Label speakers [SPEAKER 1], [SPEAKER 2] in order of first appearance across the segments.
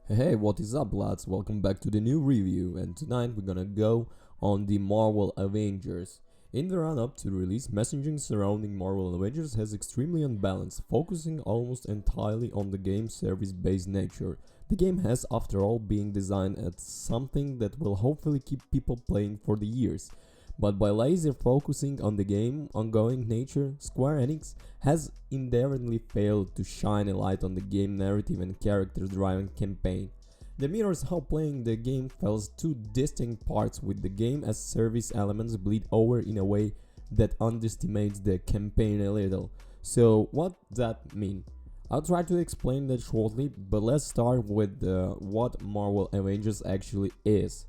[SPEAKER 1] Hey, what is up, lads? Welcome back to the new review, and tonight we're gonna go on the Marvel Avengers. In the run up to the release, messaging surrounding Marvel Avengers has extremely unbalanced, focusing almost entirely on the game's service based nature. The game has, after all, been designed as something that will hopefully keep people playing for the years. But by laser focusing on the game ongoing nature, Square Enix has endearingly failed to shine a light on the game narrative and character-driven campaign. The mirrors how playing the game fells two distinct parts, with the game as service elements bleed over in a way that underestimates the campaign a little. So what that mean? I'll try to explain that shortly, but let's start with what Marvel Avengers actually is.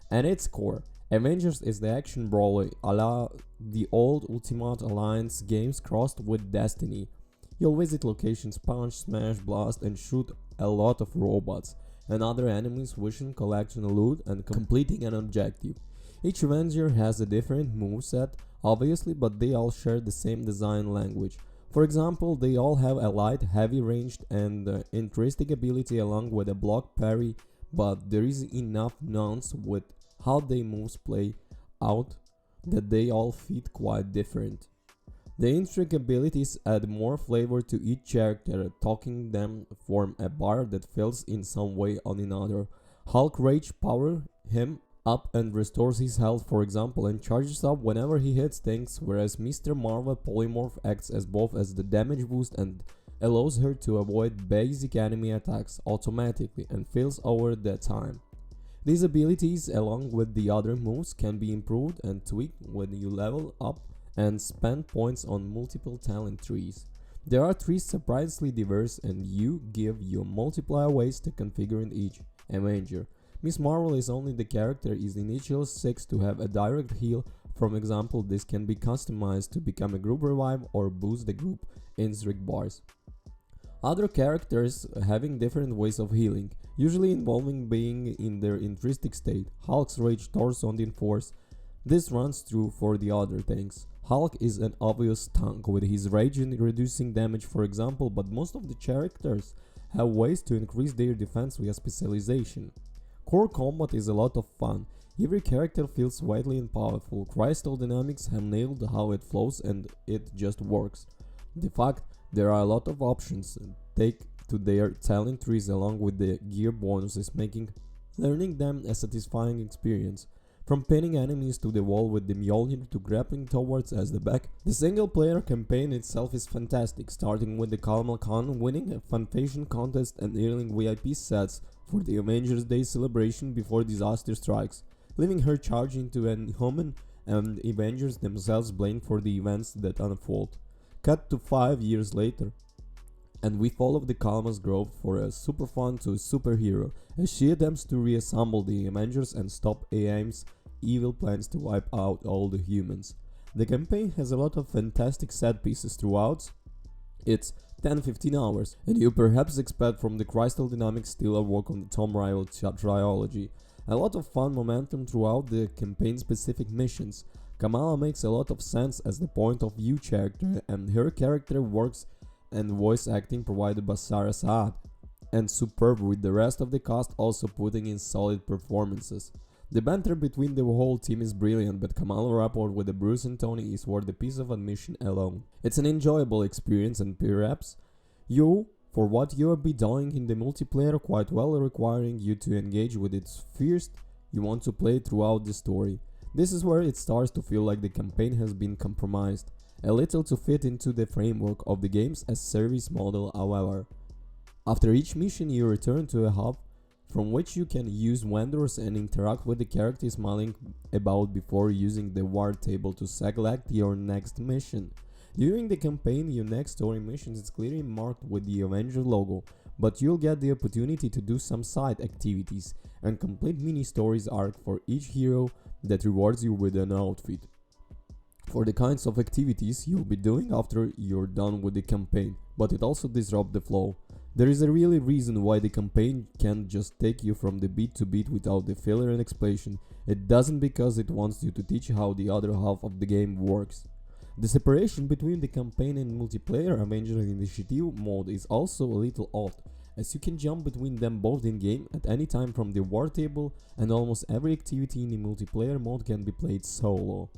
[SPEAKER 1] At its core, Avengers is the action brawler a la the old Ultimate Alliance games crossed with Destiny. You'll visit locations, punch, smash, blast, and shoot a lot of robots and other enemies wishing collecting loot and completing an objective. Each Avenger has a different moveset, obviously, but they all share the same design language. For example, they all have a light, heavy ranged, and interesting ability along with a block parry, but there is enough nuance with how they moves play out that they all fit quite different. The intricate abilities add more flavor to each character, talking them form a bar that fills in some way or another. Hulk Rage power him up and restores his health, for example, and charges up whenever he hits things, whereas Mr. Marvel Polymorph acts as both as the damage boost and allows her to avoid basic enemy attacks automatically and fills over the time. These abilities, along with the other moves, can be improved and tweaked when you level up and spend points on multiple talent trees. There are trees surprisingly diverse, and you give your multiplier ways to configure in each Avenger. Miss Marvel is only the character is initial 6 to have a direct heal. For example, this can be customized to become a group revive or boost the group instinct bars. Other characters having different ways of healing, usually involving being in their intrinsic state. Hulk's Rage Torso on the Enforce. This runs true for the other things. Hulk is an obvious tank with his rage in reducing damage, for example, but most of the characters have ways to increase their defense via specialization. Core combat is a lot of fun. Every character feels widely and powerful. Crystal Dynamics have nailed how it flows and it just works. The fact there are a lot of options take to their talent trees along with the gear bonuses, making learning them a satisfying experience. From pinning enemies to the wall with the Mjolnir to grappling towards as the back, the single player campaign itself is fantastic, starting with the Kalmal Khan winning a Fanfation contest and earning VIP sets for the Avengers Day celebration before disaster strikes, leaving her charge into an human and Avengers themselves blame for the events that unfold. Cut to 5 years later, and we follow the Kalma's growth for a super fun to a superhero as she attempts to reassemble the Avengers and stop AIM's evil plans to wipe out all the humans. The campaign has a lot of fantastic set pieces throughout. It's 10-15 hours, and you perhaps expect from the Crystal Dynamics still a work on the Tomb Raider trilogy. A lot of fun momentum throughout the campaign specific missions. Kamala makes a lot of sense as the point of view character, and her character works and voice acting provided by Sarah Saad, and superb with the rest of the cast also putting in solid performances. The banter between the whole team is brilliant, but Kamala rapport with the Bruce and Tony is worth the piece of admission alone. It's an enjoyable experience, and perhaps you, for what you will be doing in the multiplayer quite well, requiring you to engage with it first you want to play throughout the story. This is where it starts to feel like the campaign has been compromised a little to fit into the framework of the game's as service model, however. After each mission you return to a hub from which you can use vendors and interact with the characters milling about before using the war table to select your next mission. During the campaign, your next story mission is clearly marked with the Avenger logo, but you'll get the opportunity to do some side activities and complete mini stories arc for each hero that rewards you with an outfit for the kinds of activities you'll be doing after you're done with the campaign, but it also disrupts the flow. There is a really reason why the campaign can't just take you from the beat to beat without the filler and explanation. It doesn't because it wants you to teach how the other half of the game works. The separation between the campaign and multiplayer Avengers Initiative mode is also a little odd, as you can jump between them both in-game at any time from the war table, and almost every activity in the multiplayer mode can be played solo.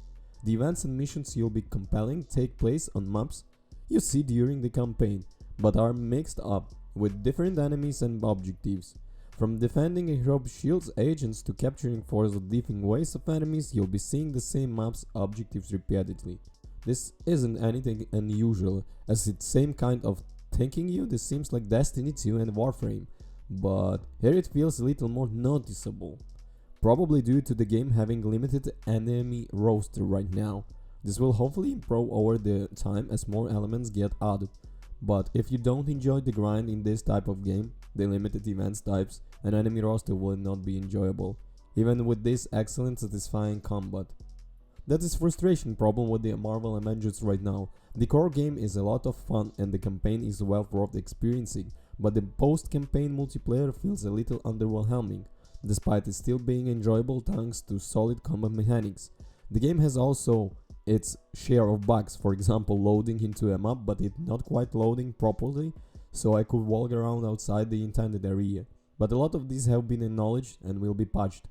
[SPEAKER 1] The events and missions you'll be compelling take place on maps you see during the campaign, but are mixed up with different enemies and objectives. From defending a hero's shield's agents to capturing force or different waves of enemies, you'll be seeing the same map's objectives repeatedly. This isn't anything unusual, as it's same kind of thinking this seems like Destiny 2 and Warframe, but here it feels a little more noticeable. Probably due to the game having limited enemy roster right now. This will hopefully improve over the time as more elements get added. But if you don't enjoy the grind in this type of game, the limited events types and enemy roster will not be enjoyable, even with this excellent satisfying combat. That is frustration problem with the Marvel Avengers right now. The core game is a lot of fun and the campaign is well worth experiencing, but the post-campaign multiplayer feels a little underwhelming, despite it still being enjoyable thanks to solid combat mechanics. The game has also its share of bugs, for example loading into a map but it not quite loading properly, so I could walk around outside the intended area, but a lot of these have been acknowledged and will be patched.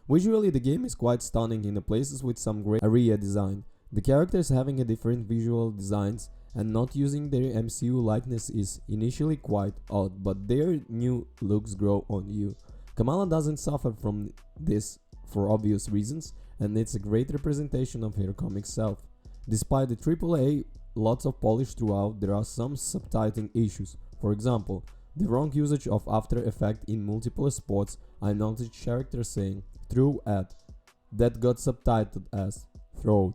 [SPEAKER 1] Visually, the game is quite stunning in the places with some great area design. The characters having a different visual designs and not using their MCU likeness is initially quite odd, but their new looks grow on you. Kamala doesn't suffer from this for obvious reasons, and it's a great representation of her comic self. Despite the AAA lots of polish throughout, there are some subtitling issues. For example, the wrong usage of After Effects in multiple spots. I noticed characters saying through at that got subtitled as throat.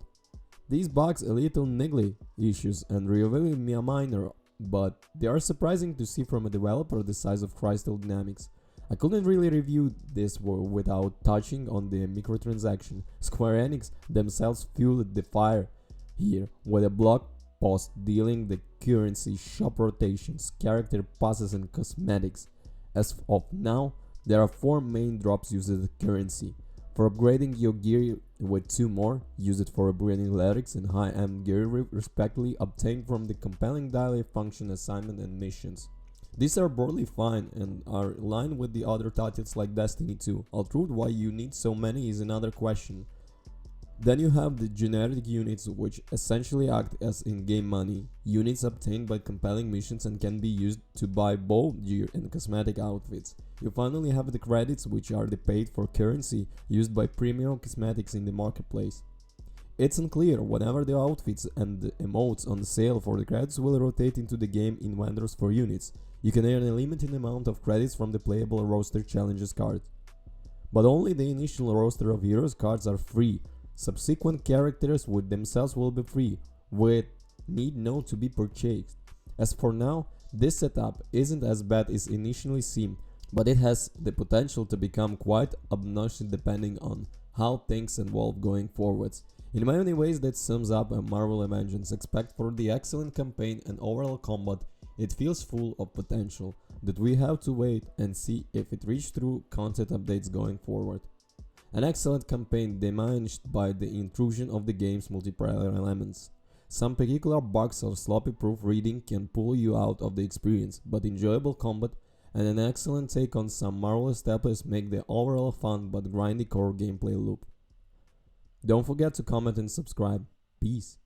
[SPEAKER 1] These bugs a little niggly issues and really minor, but they are surprising to see from a developer the size of Crystal Dynamics. I couldn't really review this without touching on the microtransaction. Square Enix themselves fueled the fire here with a blog post dealing the currency, shop rotations, character passes and cosmetics. As of now, there are 4 main drops used as currency. For upgrading your gear with 2 more, use it for upgrading lyrics and high-end gear respectively obtained from the compelling daily function assignment and missions. These are broadly fine and are in line with the other titles like Destiny 2, although why you need so many is another question. Then you have the generic units which essentially act as in-game money, units obtained by compelling missions and can be used to buy both gear and cosmetic outfits. You finally have the credits which are the paid for currency used by premium cosmetics in the marketplace. It's unclear whenever the outfits and the emotes on sale for the credits will rotate into the game in vendors for units. You can earn a limited amount of credits from the playable roster challenges card. But only the initial roster of heroes cards are free. Subsequent characters with themselves will be free, with need not to be purchased. As for now, this setup isn't as bad as initially seemed, but it has the potential to become quite obnoxious depending on how things evolve going forwards. In many ways that sums up a Marvel Avengers. Except for the excellent campaign and overall combat, it feels full of potential that we have to wait and see if it reaches through content updates going forward. An excellent campaign diminished by the intrusion of the game's multiplayer elements. Some particular bugs or sloppy proofreading can pull you out of the experience, but enjoyable combat and an excellent take on some Marvel staples make the overall fun but grindy core gameplay loop. Don't forget to comment and subscribe. Peace.